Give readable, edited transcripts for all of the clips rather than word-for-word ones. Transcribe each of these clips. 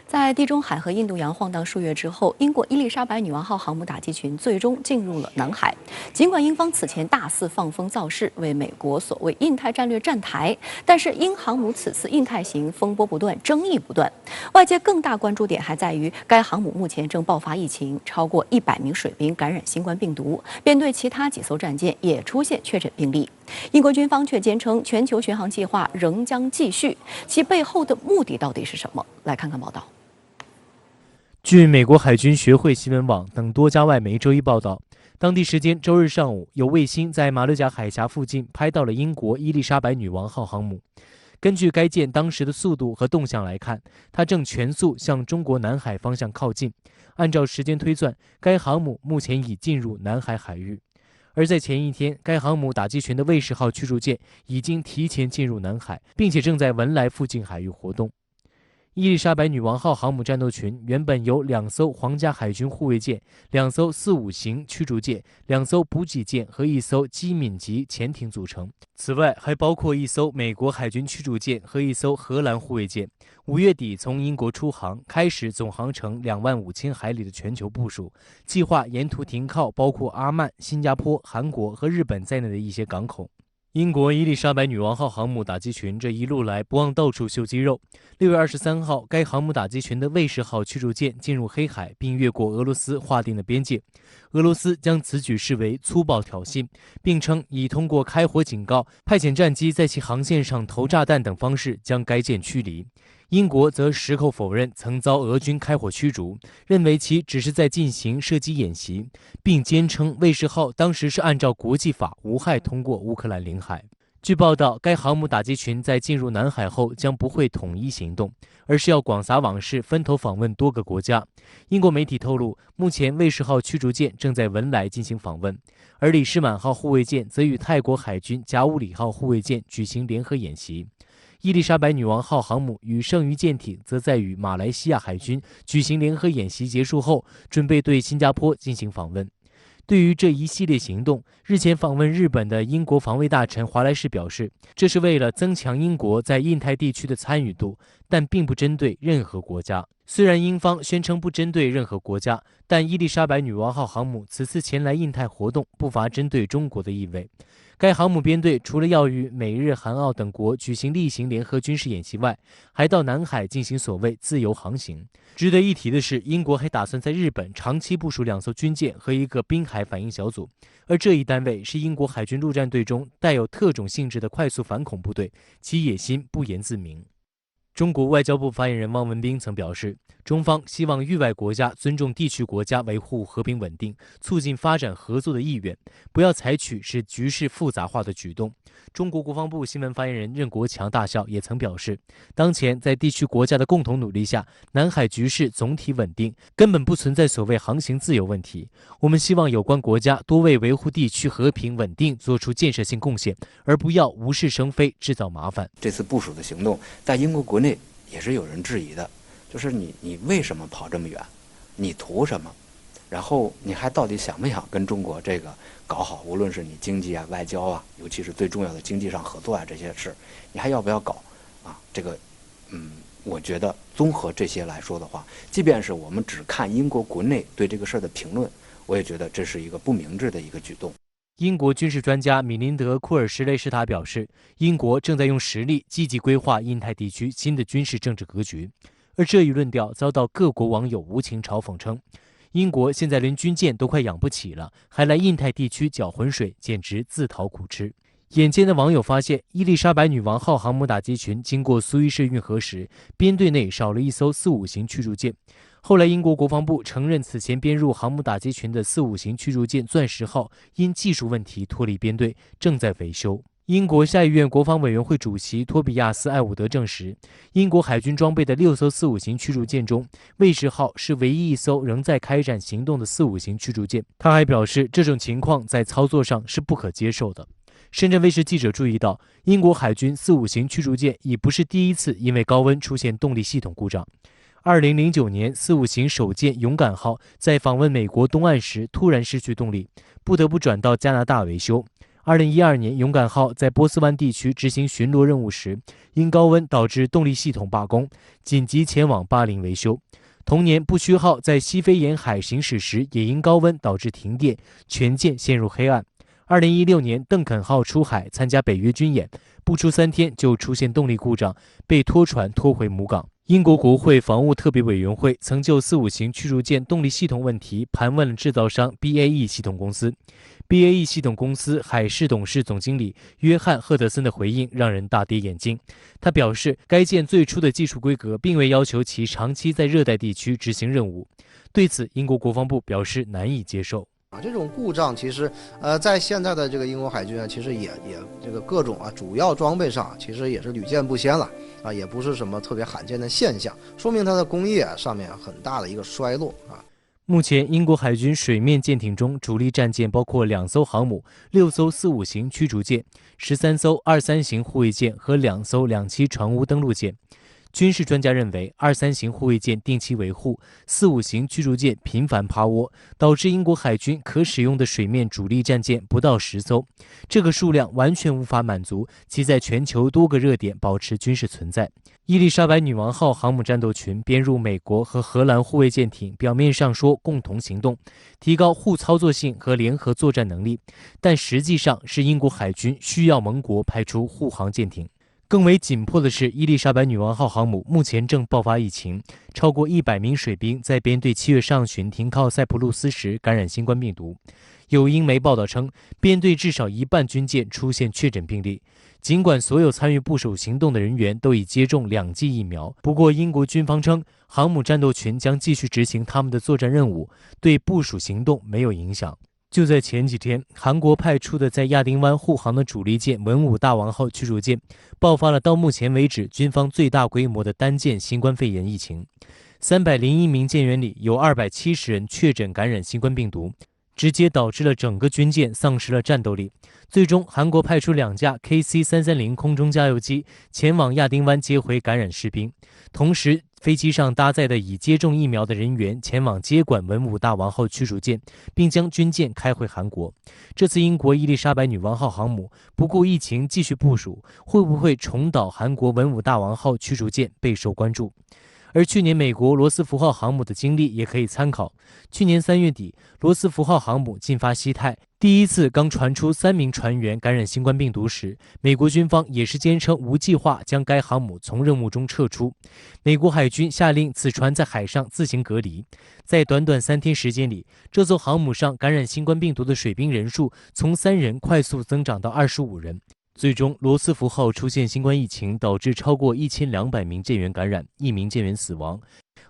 在地中海和印度洋晃荡数月之后，英国伊丽莎白女王号航母打击群最终进入了南海。尽管英方此前大肆放风造势，为美国所谓印太战略站台，但是英航母此次印太行风波不断，争议不断。外界更大关注点还在于，该航母目前正爆发疫情，超过100名水兵感染新冠病毒，便对其他几艘战舰也出现确诊病例。英国军方却坚称，全球巡航计划仍将继续，其背后的目的到底是什么？来看看报道。据美国海军学会新闻网等多家外媒周一报道，当地时间周日上午，有卫星在马六甲海峡附近拍到了英国伊丽莎白女王号航母。根据该舰当时的速度和动向来看，它正全速向中国南海方向靠近。按照时间推算，该航母目前已进入南海海域。而在前一天，该航母打击群的卫士号驱逐舰已经提前进入南海，并且正在文莱附近海域活动。伊丽莎白女王号航母战斗群原本由2艘皇家海军护卫舰、2艘45型驱逐舰、2艘补给舰和1艘机敏级潜艇组成，此外还包括1艘美国海军驱逐舰和1艘荷兰护卫舰。5月底从英国出航，开始总航程25000海里的全球部署，计划沿途停靠包括阿曼、新加坡、韩国和日本在内的一些港口。英国伊丽莎白女王号航母打击群这一路来不忘到处秀肌肉。6月23号，该航母打击群的卫士号驱逐舰进入黑海，并越过俄罗斯划定的边界。俄罗斯将此举视为粗暴挑衅，并称已通过开火警告、派遣战机在其航线上投炸弹等方式将该舰驱离。英国则矢口否认曾遭俄军开火驱逐，认为其只是在进行射击演习，并坚称卫士号当时是按照国际法无害通过乌克兰领海。据报道，该航母打击群在进入南海后将不会统一行动，而是要广撒网式分头访问多个国家。英国媒体透露，目前卫士号驱逐舰正在文莱进行访问，而李士满号护卫舰则与泰国海军甲午里号护卫舰举行联合演习。伊丽莎白女王号航母与剩余舰艇则在与马来西亚海军举行联合演习结束后，准备对新加坡进行访问。对于这一系列行动，日前访问日本的英国防卫大臣华莱士表示，这是为了增强英国在印太地区的参与度，但并不针对任何国家。虽然英方宣称不针对任何国家，但伊丽莎白女王号航母此次前来印太活动不乏针对中国的意味。该航母编队除了要与美日韩澳等国举行例行联合军事演习外，还到南海进行所谓自由航行。值得一提的是，英国还打算在日本长期部署2艘军舰和1个滨海反应小组，而这一单位是英国海军陆战队中带有特种性质的快速反恐部队，其野心不言自明。中国外交部发言人汪文斌曾表示，中方希望域外国家尊重地区国家维护和平稳定、促进发展合作的意愿，不要采取使局势复杂化的举动。中国国防部新闻发言人任国强大校也曾表示，当前在地区国家的共同努力下，南海局势总体稳定，根本不存在所谓航行自由问题。我们希望有关国家多为维护地区和平稳定做出建设性贡献，而不要无事生非，制造麻烦。这次部署的行动在英国国内也是有人质疑的，就是你为什么跑这么远，你图什么，然后你还到底想不想跟中国这个搞好，无论是你经济啊、外交啊，尤其是最重要的经济上合作啊这些事，你还要不要搞啊？这个我觉得综合这些来说的话，即便是我们只看英国国内对这个事儿的评论，我也觉得这是一个不明智的一个举动。英国军事专家米林德·库尔什雷什塔表示，英国正在用实力积极规划印太地区新的军事政治格局，而这一论调遭到各国网友无情嘲讽，称英国现在连军舰都快养不起了，还来印太地区搅浑水，简直自讨苦吃。眼尖的网友发现，伊丽莎白女王号航母打击群经过苏伊士运河时，编队内少了1艘45型驱逐舰。后来，英国国防部承认，此前编入航母打击群的45型驱逐舰钻石号因技术问题脱离编队，正在维修。英国下议院国防委员会主席托比亚斯·艾伍德证实，英国海军装备的6艘45型驱逐舰中，卫士号是唯一1艘仍在开展行动的45型驱逐舰。他还表示，这种情况在操作上是不可接受的。深圳卫视记者注意到，英国海军45型驱逐舰已不是第一次因为高温出现动力系统故障。2009年，45型首舰勇敢号在访问美国东岸时突然失去动力，不得不转到加拿大维修。2012年，勇敢号在波斯湾地区执行巡逻任务时，因高温导致动力系统罢工，紧急前往巴林维修。同年，不屈号在西非沿海行驶时，也因高温导致停电，全舰陷入黑暗。2016年，邓肯号出海参加北约军演，不出3天就出现动力故障，被拖船拖回母港。英国国会防务特别委员会曾就4-5型驱逐舰动力系统问题盘问了制造商 BAE 系统公司。BAE 系统公司海事董事总经理约翰·赫德森的回应让人大跌眼镜。他表示，该舰最初的技术规格并未要求其长期在热带地区执行任务。对此，英国国防部表示难以接受。这种故障其实，在现在的这个英国海军其实也这个各种主要装备上，其实也是屡见不鲜了也不是什么特别罕见的现象，说明它的工业上面很大的一个衰落目前，英国海军水面舰艇中主力战舰包括2艘航母、6艘4-5型驱逐舰、13艘23型护卫舰和2艘2栖船坞登陆舰。军事专家认为，23型护卫舰定期维护，4-5型驱逐舰频繁趴窝，导致英国海军可使用的水面主力战舰不到10艘。这个数量完全无法满足其在全球多个热点保持军事存在。伊丽莎白女王号航母战斗群编入美国和荷兰护卫舰艇，表面上说共同行动，提高互操作性和联合作战能力，但实际上是英国海军需要盟国派出护航舰艇。更为紧迫的是，伊丽莎白女王号航母目前正爆发疫情，超过100名水兵在编队7月上旬停靠塞浦路斯时感染新冠病毒。有英媒报道称，编队至少1半军舰出现确诊病例。尽管所有参与部署行动的人员都已接种2剂疫苗，不过英国军方称，航母战斗群将继续执行他们的作战任务，对部署行动没有影响。就在前几天，韩国派出的在亚丁湾护航的主力舰文武大王号驱逐舰爆发了到目前为止军方最大规模的单舰新冠肺炎疫情，301名舰员里有270人确诊感染新冠病毒，直接导致了整个军舰丧失了战斗力。最终，韩国派出2架 KC-330空中加油机前往亚丁湾接回感染士兵，同时飞机上搭载的已接种疫苗的人员前往接管文武大王号驱逐舰，并将军舰开回韩国。这次英国伊丽莎白女王号航母不顾疫情继续部署，会不会重蹈韩国文武大王号驱逐舰备受关注。而去年美国罗斯福号航母的经历也可以参考。去年3月底，罗斯福号航母进发西太，第一次刚传出3名船员感染新冠病毒时，美国军方也是坚称无计划将该航母从任务中撤出。美国海军下令此船在海上自行隔离。在短短3天时间里，这艘航母上感染新冠病毒的水兵人数从3人快速增长到25人。最终，罗斯福号出现新冠疫情，导致超过1200名舰员感染，1名舰员死亡，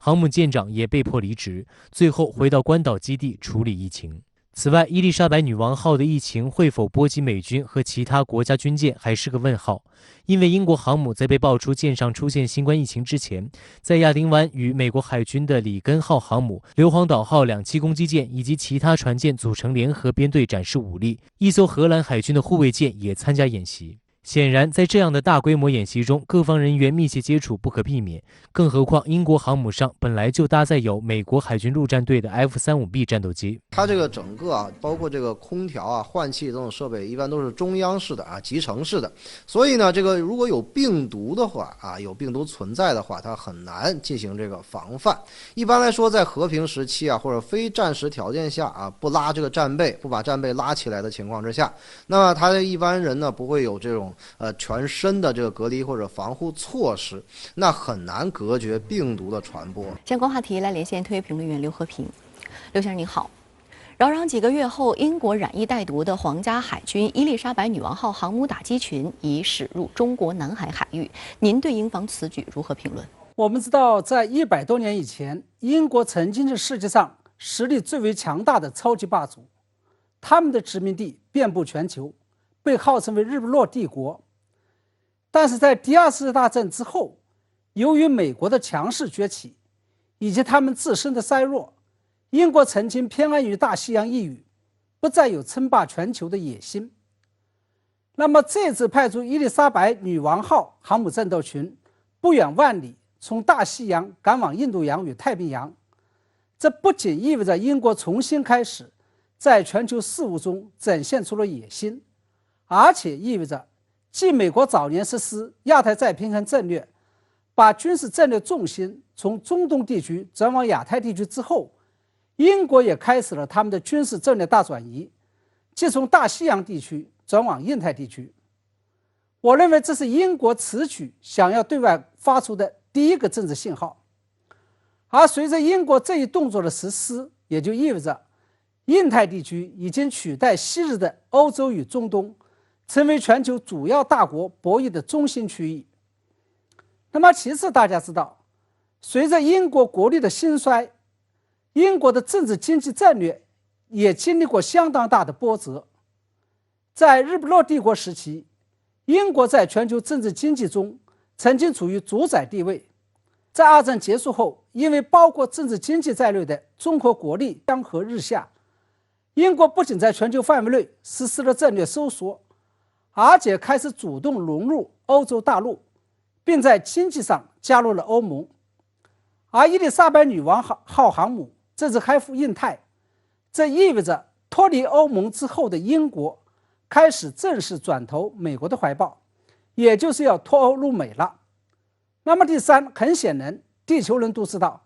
航母舰长也被迫离职，最后回到关岛基地处理疫情。此外，伊丽莎白女王号的疫情会否波及美军和其他国家军舰还是个问号，因为英国航母在被爆出舰上出现新冠疫情之前，在亚丁湾与美国海军的里根号航母、硫磺岛号2栖攻击舰以及其他船舰组成联合编队展示武力，一艘荷兰海军的护卫舰也参加演习。显然，在这样的大规模演习中，各方人员密切接触不可避免，更何况英国航母上本来就搭载有美国海军陆战队的 F-35B 战斗机。它这个整个包括这个空调换气这种设备，一般都是中央式的集成式的，所以呢，这个如果有病毒的话有病毒存在的话，它很难进行这个防范。一般来说，在和平时期或者非战时条件下不拉这个战备，不把战备拉起来的情况之下，那么他一般人呢不会有这种全身的这个隔离或者防护措施，那很难隔绝病毒的传播。相关话题来连线特约评论员刘和平。刘先生您好，扰攘几个月后，英国染疫带毒的皇家海军伊丽莎白女王号航母打击群已驶入中国南海海域，您对英方此举如何评论？我们知道，在100多年以前，英国曾经是世界上实力最为强大的超级霸主，他们的殖民地遍布全球，被号称为日不落帝国。但是在第2次世界大战之后，由于美国的强势崛起以及他们自身的衰弱，英国曾经偏安于大西洋一隅，不再有称霸全球的野心。那么这次派出伊丽莎白女王号航母战斗群不远万里从大西洋赶往印度洋与太平洋，这不仅意味着英国重新开始在全球事务中展现出了野心，而且意味着，继美国早年实施亚太再平衡战略，把军事战略重心从中东地区转往亚太地区之后，英国也开始了他们的军事战略大转移，即从大西洋地区转往印太地区。我认为这是英国此举想要对外发出的第一个政治信号。而随着英国这一动作的实施，也就意味着印太地区已经取代昔日的欧洲与中东，成为全球主要大国博弈的中心区域。那么其次，大家知道，随着英国国力的兴衰，英国的政治经济战略也经历过相当大的波折。在日不落帝国时期，英国在全球政治经济中曾经处于主宰地位。在二战结束后，因为包括政治经济在内的综合国力江河日下，英国不仅在全球范围内实施了战略收缩，而且开始主动融入欧洲大陆，并在经济上加入了欧盟。而伊丽莎白女王号航母这次开赴印太，这意味着脱离欧盟之后的英国开始正式转投美国的怀抱，也就是要脱欧入美了。那么第三，很显然地球人都知道，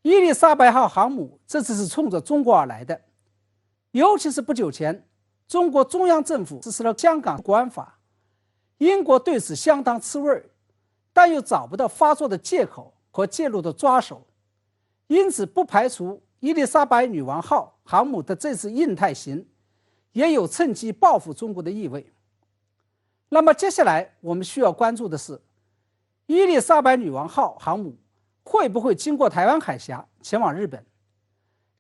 伊丽莎白号航母这次是冲着中国而来的。尤其是不久前，中国中央政府实施了香港国安法，英国对此相当吃味，但又找不到发作的借口和介入的抓手，因此不排除伊丽莎白女王号航母的这次印太行也有趁机报复中国的意味。那么接下来我们需要关注的是，伊丽莎白女王号航母会不会经过台湾海峡前往日本？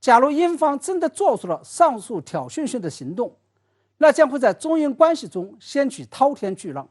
假如英方真的做出了上述挑衅性的行动，那将会在中英关系中掀起滔天巨浪。